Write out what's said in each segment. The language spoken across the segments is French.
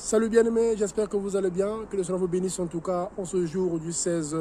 Salut bien-aimés, j'espère que vous allez bien, que le Seigneur vous bénisse en tout cas en ce jour du 16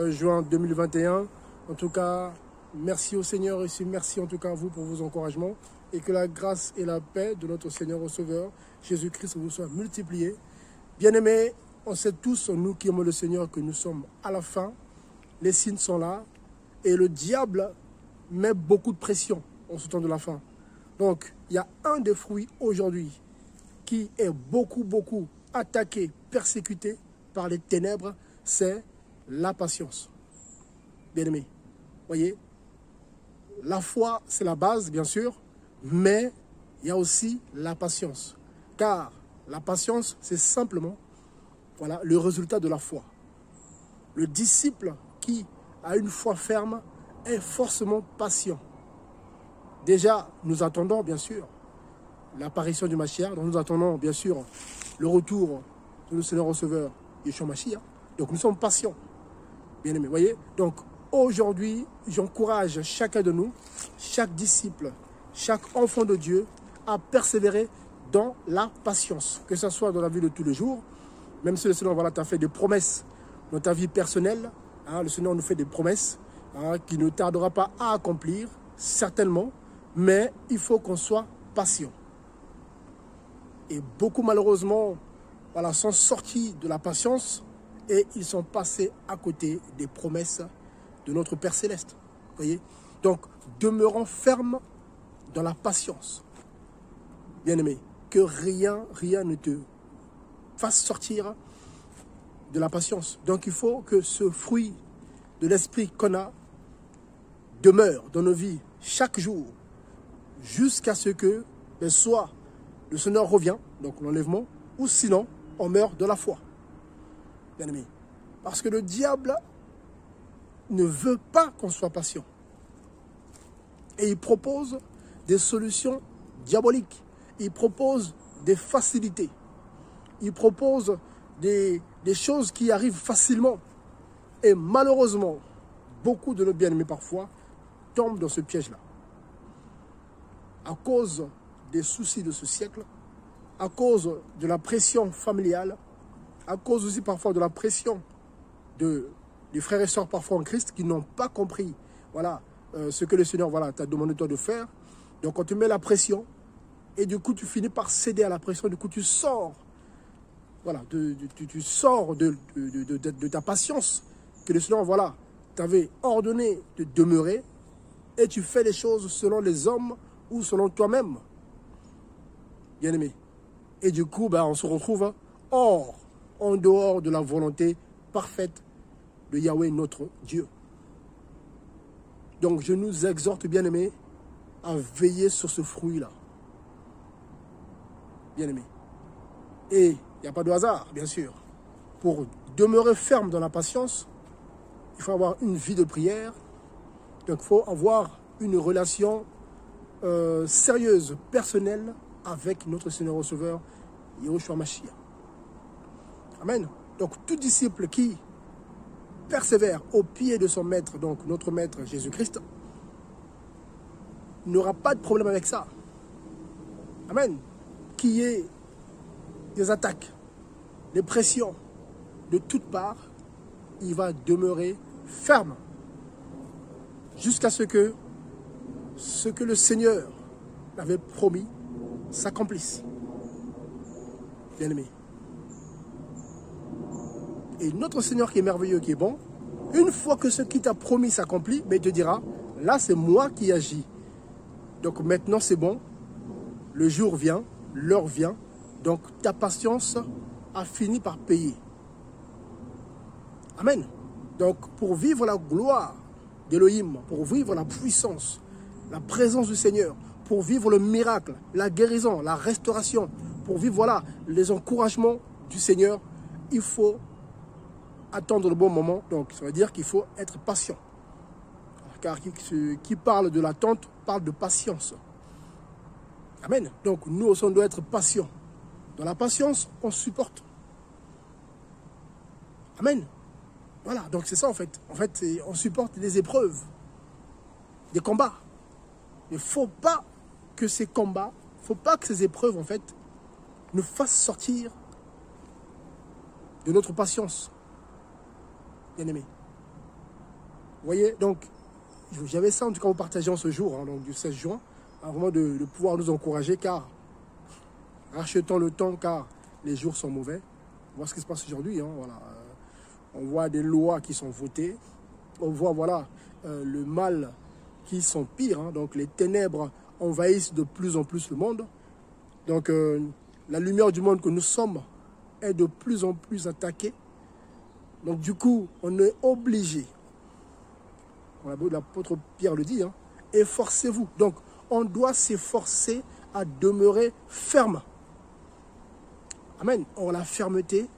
juin 2021. En tout cas, merci au Seigneur et merci en tout cas à vous pour vos encouragements et que la grâce et la paix de notre Seigneur et Sauveur Jésus-Christ vous soient multipliées. Bien-aimés, on sait tous, nous qui aimons le Seigneur, que nous sommes à la fin, les signes sont là et le diable met beaucoup de pression en ce temps de la fin. Donc, il y a un des fruits aujourd'hui qui est beaucoup attaqué, persécuté par les ténèbres, c'est la patience. Bien-aimés, voyez, la foi, c'est la base, bien sûr, mais il y a aussi la patience. Car la patience, c'est simplement voilà, le résultat de la foi. Le disciple qui a une foi ferme est forcément patient. Déjà, nous attendons, bien sûr, l'apparition du Mashiach. Donc nous attendons bien sûr le retour de notre Seigneur Sauveur Yeshua Mashiach. Donc nous sommes patients, bien aimés. Voyez. Donc aujourd'hui, j'encourage chacun de nous, chaque disciple, chaque enfant de Dieu à persévérer dans la patience. Que ce soit dans la vie de tous les jours, même si le Seigneur voilà, t'a fait des promesses dans ta vie personnelle, hein, le Seigneur nous fait des promesses hein, qui ne tardera pas à accomplir, certainement, mais il faut qu'on soit patient. Et beaucoup malheureusement voilà, sont sortis de la patience et ils sont passés à côté des promesses de notre Père Céleste. Voyez. Donc, demeurons fermes dans la patience. Bien-aimé, que rien ne te fasse sortir de la patience. Donc, il faut que ce fruit de l'esprit qu'on a demeure dans nos vies chaque jour jusqu'à ce que soit le Seigneur revient, donc l'enlèvement, ou sinon, on meurt de la foi. Bien aimé. Parce que le diable ne veut pas qu'on soit patient. Et il propose des solutions diaboliques. Il propose des facilités. Il propose des choses qui arrivent facilement. Et malheureusement, beaucoup de nos bien-aimés parfois tombent dans ce piège-là. À cause des soucis de ce siècle, à cause de la pression familiale, à cause aussi parfois de la pression des frères et sœurs parfois en Christ qui n'ont pas compris voilà, ce que le Seigneur voilà, t'a demandé toi de faire. Donc on te met la pression et du coup tu finis par céder à la pression, du coup tu sors, voilà, tu sors de ta patience que le Seigneur voilà, t'avait ordonné de demeurer et tu fais les choses selon les hommes ou selon toi-même. Bien-aimé. Et du coup, on se retrouve en dehors de la volonté parfaite de Yahweh, notre Dieu. Donc, je nous exhorte, bien-aimés, à veiller sur ce fruit-là. Bien-aimé. Et il n'y a pas de hasard, bien sûr. Pour demeurer ferme dans la patience, il faut avoir une vie de prière. Donc, il faut avoir une relation sérieuse, personnelle, avec notre Seigneur et Sauveur, Yeshua Mashiach. Amen. Donc, tout disciple qui persévère au pied de son maître, donc notre maître Jésus-Christ, n'aura pas de problème avec ça. Amen. Qu'il y ait des attaques, des pressions de toutes parts, il va demeurer ferme jusqu'à ce que le Seigneur avait promis s'accomplisse. Bien-aimé. Et notre Seigneur qui est merveilleux, qui est bon, une fois que ce qui t'a promis s'accomplit, il te dira, là c'est moi qui agis. Donc maintenant c'est bon, le jour vient, l'heure vient, donc ta patience a fini par payer. Amen. Donc pour vivre la gloire d'Élohim, pour vivre la puissance, la présence du Seigneur, pour vivre le miracle, la guérison, la restauration, pour vivre voilà, les encouragements du Seigneur, il faut attendre le bon moment. Donc, ça veut dire qu'il faut être patient. Car qui parle de l'attente parle de patience. Amen. Donc, nous aussi, on doit être patients. Dans la patience, on supporte. Amen. Voilà, donc c'est ça en fait. En fait, on supporte des épreuves, des combats. Il ne faut pas que ces combats, il ne faut pas que ces épreuves, en fait, nous fassent sortir de notre patience. Bien-aimé. Vous voyez, donc, j'avais ça en tout cas vous partageant ce jour, hein, donc du 16 juin, vraiment de pouvoir nous encourager, car rachetons le temps, car les jours sont mauvais. On voit ce qui se passe aujourd'hui, hein, voilà. On voit des lois qui sont votées, on voit voilà, le mal qui s'empire, hein, donc les ténèbres envahissent de plus en plus le monde. Donc la lumière du monde que nous sommes est de plus en plus attaquée. Donc du coup, on est obligé, l'apôtre Pierre le dit, hein, efforcez-vous. Donc on doit s'efforcer à demeurer ferme. Amen. Or la fermeté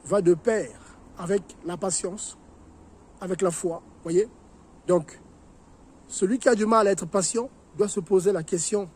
va de pair avec la patience, avec la foi, voyez. Donc, celui qui a du mal à être patient doit se poser la question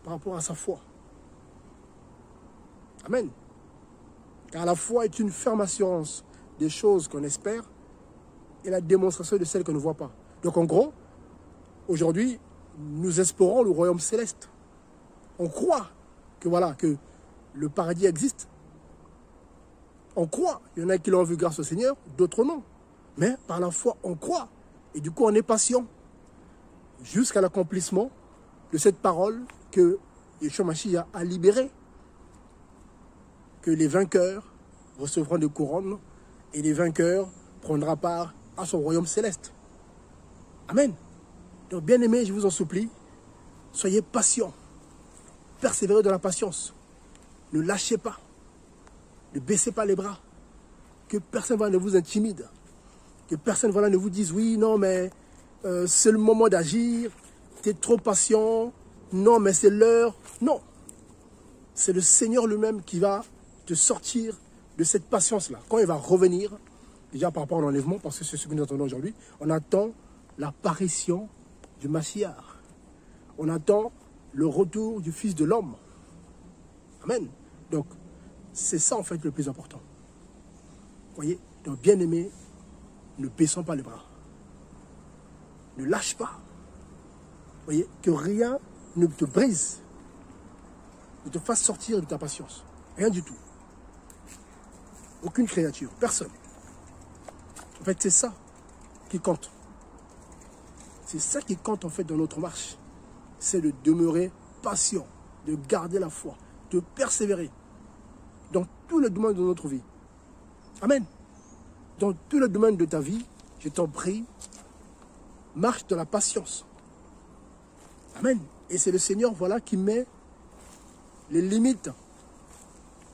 par rapport à sa foi. Amen. Car la foi est une ferme assurance des choses qu'on espère et la démonstration de celles qu'on ne voit pas. Donc en gros, aujourd'hui, nous espérons le royaume céleste. On croit que voilà, que le paradis existe. On croit. Il y en a qui l'ont vu grâce au Seigneur, d'autres non. Mais par la foi, on croit. Et du coup, on est patient jusqu'à l'accomplissement de cette parole que Yeshua Mashiach a libérée. Que les vainqueurs recevront des couronnes et les vainqueurs prendront part à son royaume céleste. Amen. Donc, bien-aimés, je vous en supplie, soyez patients. Persévérez dans la patience. Ne lâchez pas. Ne baissez pas les bras. Que personne ne vous intimide. Que personne ne vous dise, oui, non, mais c'est le moment d'agir. Tu es trop patient. Non, mais c'est l'heure. Non. C'est le Seigneur lui-même qui va te sortir de cette patience-là. Quand il va revenir, déjà par rapport à l'enlèvement, parce que c'est ce que nous attendons aujourd'hui, on attend l'apparition du Mashiach. On attend le retour du Fils de l'homme. Amen. Donc, c'est ça en fait le plus important. Vous voyez? Donc, bien-aimés, ne baissons pas les bras. Ne lâche pas. Vous voyez? Que rien ne te brise, ne te fasse sortir de ta patience. Rien du tout. Aucune créature, personne. En fait, c'est ça qui compte. C'est ça qui compte en fait dans notre marche. C'est de demeurer patient, de garder la foi, de persévérer dans tous les domaines de notre vie. Amen. Dans tous les domaines de ta vie, je t'en prie, marche dans la patience. Amen. Et c'est le Seigneur, voilà, qui met les limites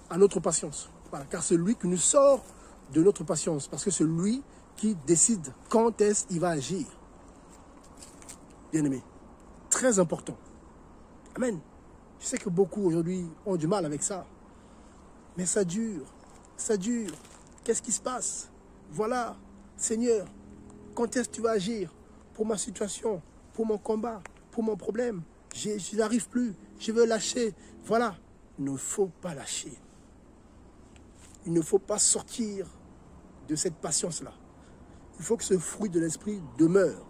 à notre patience. Voilà, car c'est lui qui nous sort de notre patience, parce que c'est lui qui décide quand est-ce qu'il va agir. Bien-aimé, très important. Amen. Je sais que beaucoup aujourd'hui ont du mal avec ça. Mais ça dure, ça dure. Qu'est-ce qui se passe? Voilà, Seigneur, quand est-ce que tu vas agir pour ma situation, pour mon combat, pour mon problème? Je n'arrive plus, je veux lâcher. Voilà, il ne faut pas lâcher. Il ne faut pas sortir de cette patience-là. Il faut que ce fruit de l'esprit demeure.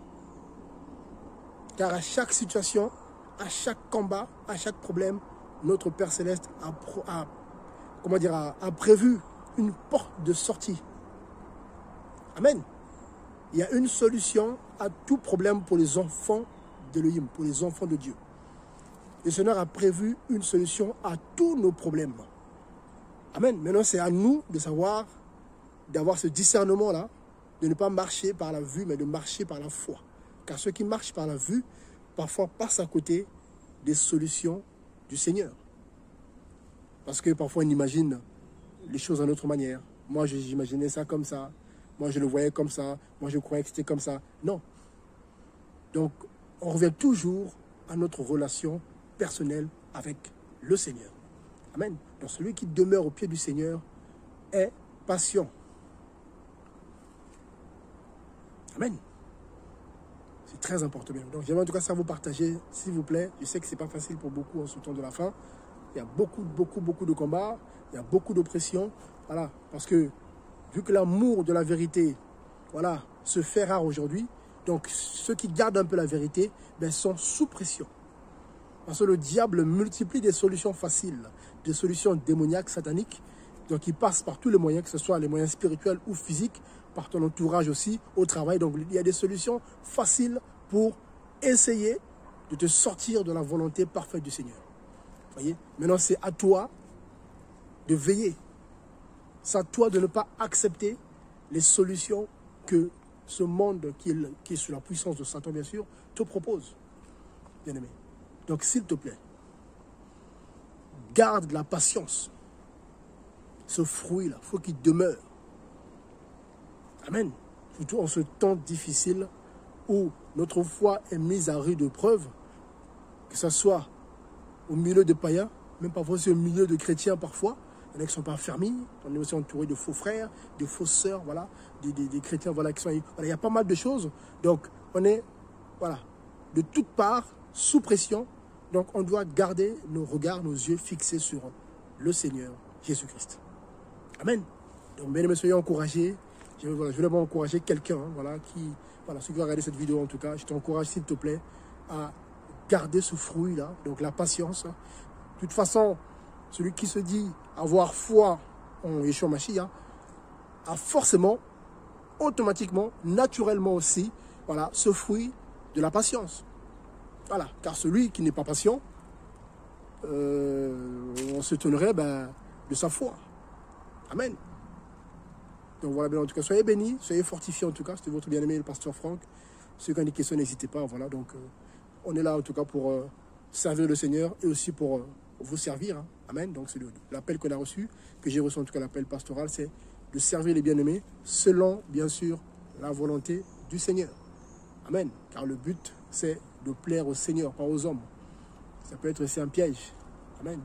Car à chaque situation, à chaque combat, à chaque problème, notre Père Céleste a prévu une porte de sortie. Amen. Il y a une solution à tout problème pour les enfants d'Elohim, pour les enfants de Dieu. Le Seigneur a prévu une solution à tous nos problèmes. Amen. Maintenant, c'est à nous de savoir, d'avoir ce discernement-là, de ne pas marcher par la vue, mais de marcher par la foi. Car ceux qui marchent par la vue, parfois passent à côté des solutions du Seigneur. Parce que parfois on imagine les choses à notre manière. Moi, j'imaginais ça comme ça. Moi, je le voyais comme ça. Moi, je croyais que c'était comme ça. Non. Donc, on revient toujours à notre relation personnelle avec le Seigneur. Amen. Donc, celui qui demeure au pied du Seigneur est patient. Amen. C'est très important. Donc, j'aimerais en tout cas ça vous partager, s'il vous plaît. Je sais que ce n'est pas facile pour beaucoup en ce temps de la fin. Il y a beaucoup de combats. Il y a beaucoup d'oppression. Voilà. Parce que, vu que l'amour de la vérité, voilà, se fait rare aujourd'hui, donc ceux qui gardent un peu la vérité, ben, sont sous pression. Parce que le diable multiplie des solutions faciles, des solutions démoniaques, sataniques, Donc, il passe par tous les moyens, que ce soit les moyens spirituels ou physiques, par ton entourage aussi, au travail. Donc, il y a des solutions faciles pour essayer de te sortir de la volonté parfaite du Seigneur. Voyez? Maintenant, c'est à toi de veiller. C'est à toi de ne pas accepter les solutions que ce monde qui est sous la puissance de Satan, bien sûr, te propose, bien-aimé. Donc, s'il te plaît, garde la patience. Ce fruit-là, il faut qu'il demeure. Amen. Surtout en ce temps difficile où notre foi est mise à rude preuve, que ce soit au milieu de païens, même parfois aussi au milieu de chrétiens parfois. Il y en a qui ne sont pas fermés, on est aussi entouré de faux frères, de fausses sœurs, voilà, des chrétiens, voilà, qui sont... Voilà, il y a pas mal de choses. Donc, on est, voilà, de toutes parts, sous pression. Donc, on doit garder nos regards, nos yeux fixés sur le Seigneur Jésus-Christ. Amen. Donc, bien aimés, soyez encouragés. Je voulais encourager quelqu'un, voilà, ceux qui vont regarder cette vidéo en tout cas, je t'encourage s'il te plaît à garder ce fruit-là, donc la patience. De toute façon, celui qui se dit avoir foi en Yeshua Mashiach a forcément, automatiquement, naturellement aussi, voilà, ce fruit de la patience. Voilà, car celui qui n'est pas patient, on s'étonnerait de sa foi. Amen. Donc voilà, bien en tout cas, soyez bénis, soyez fortifiés en tout cas. C'était votre bien-aimé, le pasteur Franck. Ceux qui ont des questions, n'hésitez pas. Voilà, donc on est là en tout cas pour servir le Seigneur et aussi pour vous servir. Hein. Amen. Donc c'est l'appel qu'on a reçu, que j'ai reçu en tout cas, l'appel pastoral, c'est de servir les bien-aimés selon, bien sûr, la volonté du Seigneur. Amen. Car le but, c'est de plaire au Seigneur, pas aux hommes. Ça peut être aussi un piège. Amen.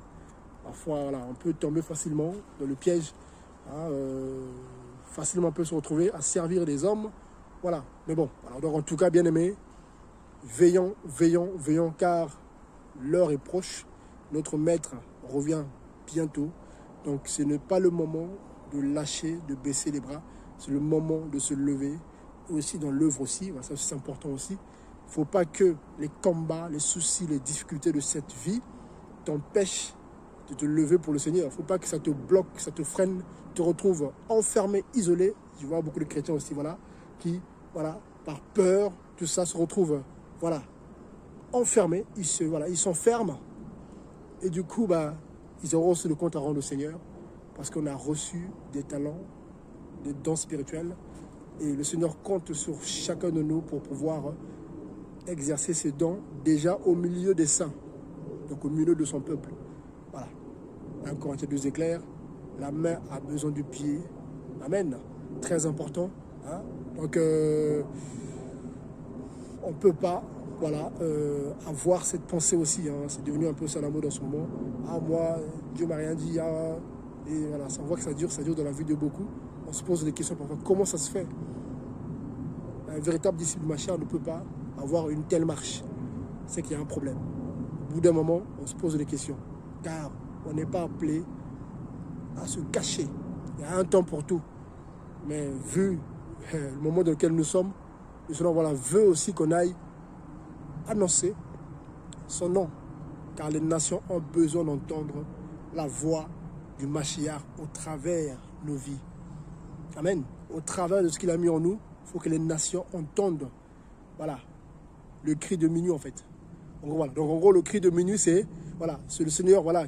Parfois, voilà, on peut tomber facilement dans le piège. Hein, facilement on peut se retrouver à servir les hommes. Voilà. Mais bon, alors donc en tout cas, bien aimé, veillons, veillons, veillons, car l'heure est proche. Notre maître revient bientôt. Donc ce n'est pas le moment de lâcher, de baisser les bras. C'est le moment de se lever. Et aussi dans l'œuvre aussi, voilà, ça c'est important aussi. Il ne faut pas que les combats, les soucis, les difficultés de cette vie t'empêchent de te lever pour le Seigneur. Il ne faut pas que ça te bloque, que ça te freine, te retrouve enfermé, isolé. Je vois beaucoup de chrétiens aussi, voilà, qui, voilà, par peur, tout ça se retrouve, voilà, enfermés. Ils s'enferment. Et du coup, ils auront aussi le compte à rendre au Seigneur parce qu'on a reçu des talents, des dons spirituels. Et le Seigneur compte sur chacun de nous pour pouvoir exercer ses dons déjà au milieu des saints, donc au milieu de son peuple. Voilà. 1 Corinthiens 2 éclaire, la main a besoin du pied. Amen. Très important. Hein? Donc, on ne peut pas, voilà, avoir cette pensée aussi. Hein? C'est devenu un peu ça la mode en ce moment. Ah, moi, Dieu m'a rien dit. Ah, et voilà, on voit que ça dure dans la vie de beaucoup. On se pose des questions parfois. Comment ça se fait? Un véritable disciple Mashiach ne peut pas avoir une telle marche. C'est qu'il y a un problème. Au bout d'un moment, on se pose des questions. Car on n'est pas appelé à se cacher. Il y a un temps pour tout. Mais vu le moment dans lequel nous sommes, le Seigneur, voilà, veut aussi qu'on aille annoncer son nom. Car les nations ont besoin d'entendre la voix du Mashiach au travers de nos vies. Amen. Au travers de ce qu'il a mis en nous, il faut que les nations entendent, voilà, le cri de minuit en fait. En gros, voilà. Donc en gros, le cri de minuit, c'est le Seigneur, voilà,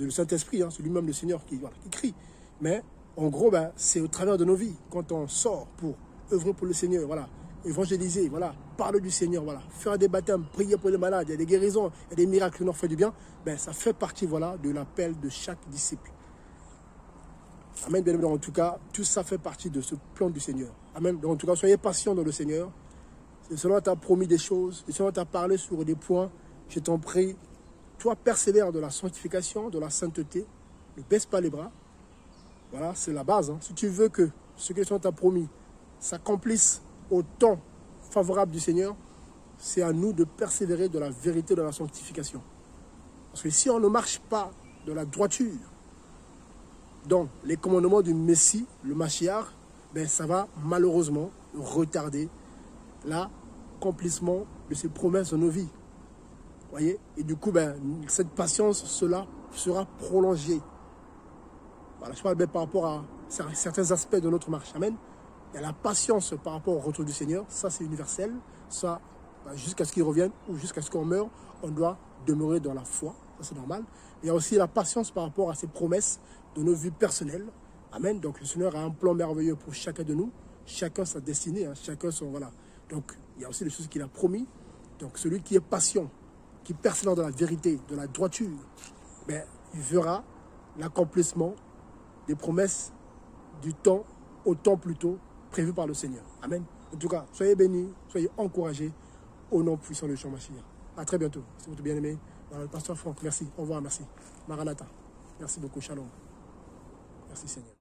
le Saint-Esprit, hein, c'est lui-même le Seigneur qui crie. Mais en gros, c'est au travers de nos vies, quand on sort pour œuvrer pour le Seigneur, voilà, évangéliser, voilà, parler du Seigneur, voilà, faire des baptêmes, prier pour les malades, il y a des guérisons, il y a des miracles qui nous font du bien, ça fait partie, voilà, de l'appel de chaque disciple. Amen, bien aimé. En tout cas, tout ça fait partie de ce plan du Seigneur. Amen. Donc, en tout cas, soyez patients dans le Seigneur. Le Seigneur t'a promis des choses, le Seigneur t'a parlé sur des points, je t'en prie. Toi, persévère dans la sanctification, dans la sainteté. Ne baisse pas les bras. Voilà, c'est la base. Hein. Si tu veux que ce que le Seigneur t'a promis s'accomplisse au temps favorable du Seigneur, c'est à nous de persévérer dans la vérité de la sanctification. Parce que si on ne marche pas dans la droiture, dans les commandements du Messie, le Mashiach, ça va malheureusement retarder l'accomplissement de ses promesses dans nos vies. Voyez? Et du coup, cette patience, cela sera prolongée. Voilà, je parle bien par rapport à certains aspects de notre marche. Amen. Il y a la patience par rapport au retour du Seigneur. Ça, c'est universel. Ça, jusqu'à ce qu'il revienne ou jusqu'à ce qu'on meure, on doit demeurer dans la foi. Ça, c'est normal. Il y a aussi la patience par rapport à ses promesses de nos vies personnelles. Amen. Donc, le Seigneur a un plan merveilleux pour chacun de nous. Chacun sa destinée. Hein, chacun son... Voilà. Donc, il y a aussi les choses qu'il a promis. Donc, celui qui est patient, qui persévère dans la vérité, de la droiture, ben, il verra l'accomplissement des promesses du temps au temps plus tôt prévu par le Seigneur. Amen. En tout cas, soyez bénis, soyez encouragés au nom puissant de Yeshua Mashiach. À très bientôt. C'est votre bien-aimé. Le pasteur Franck, merci. Au revoir, merci. Maranatha. Merci beaucoup. Shalom. Merci Seigneur.